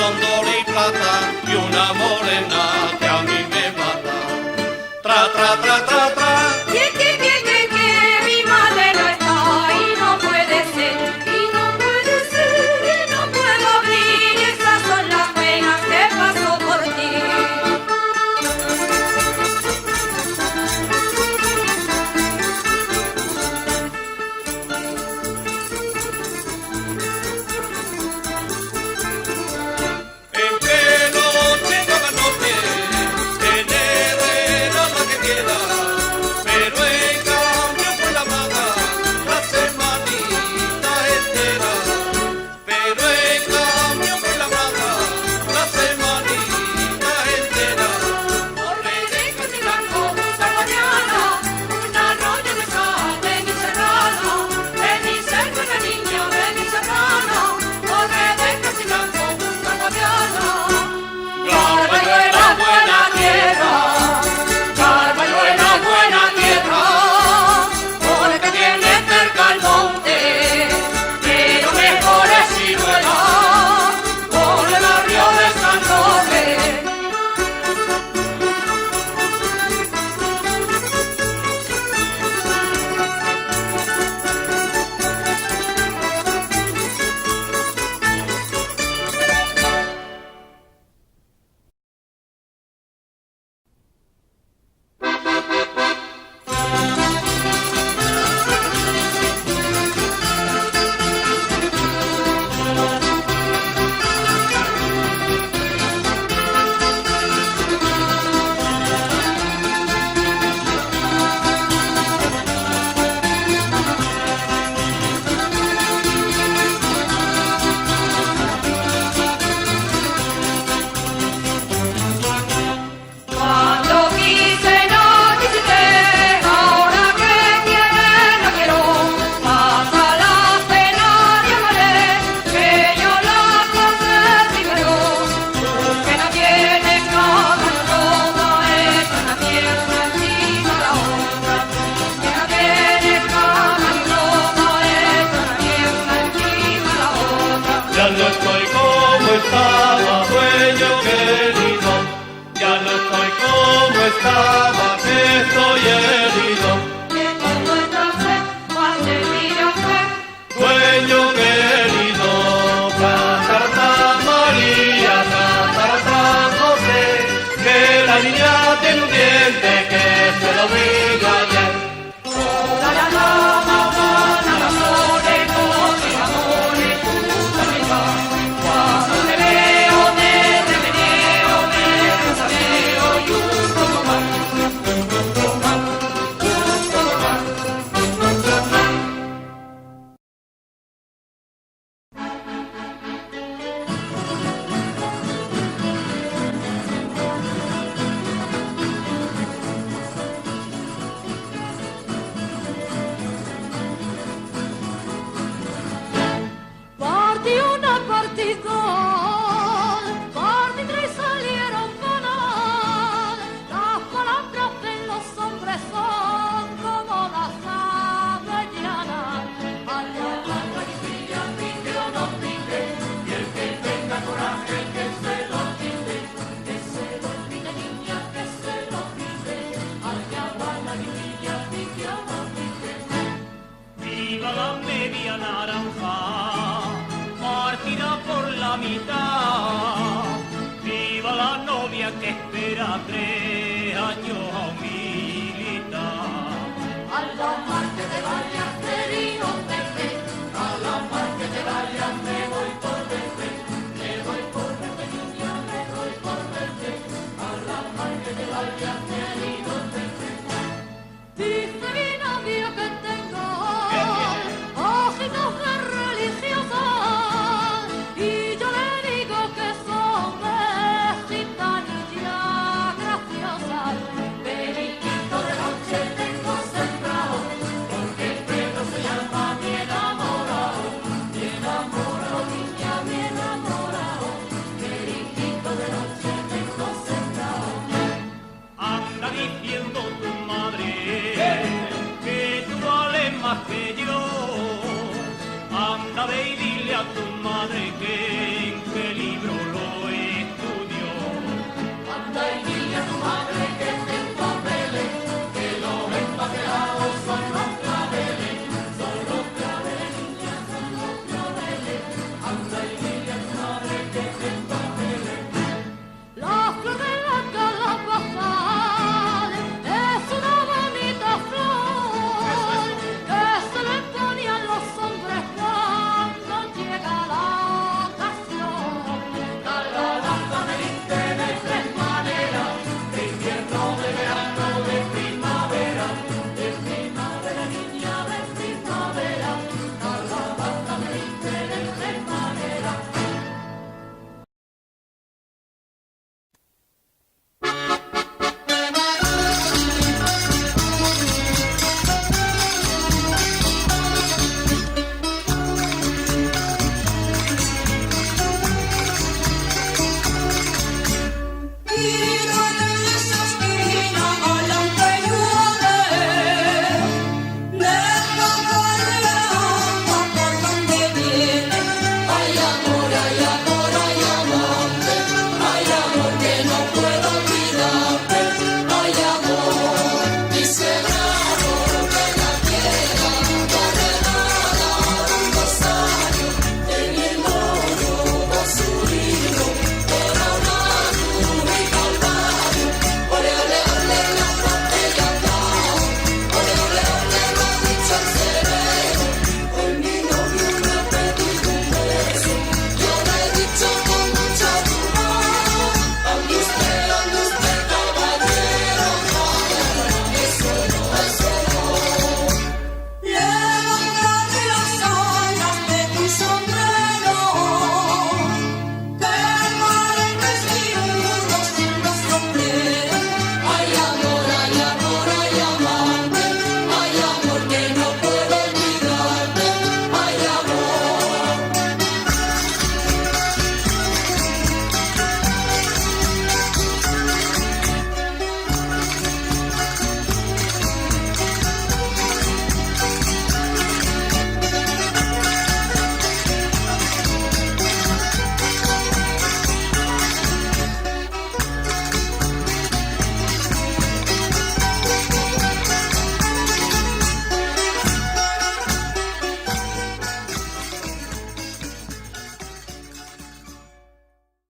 son de oro y plata y una morena que a mí me mata. Tra, tra, tra, tra, tra. Que mi madre no está y no puede ser, y no puede ser, y no puedo abrir. Esas son las penas que paso por ti. Estaba que estoy herido, dueño querido, Santa María, Santa José, que la niña tiene un diente que se lo vi ayer. Toda la mañana las flores con mi amor y puta me va. Cuando te veo me remeneo, me rosadeo y un poco más. Partí una partida, partí tres salieron ganar. Las palabras de los hombres son como las avellanas. Allá la guisilla pique o no pique, y el que tenga coraje que se lo pide, niña, que se lo pide. Allá va la guisilla pique o no pique. Viva la media naranja, partida por la mitad. Viva la novia que espera 3 años a un militar. Al don Marte de Valle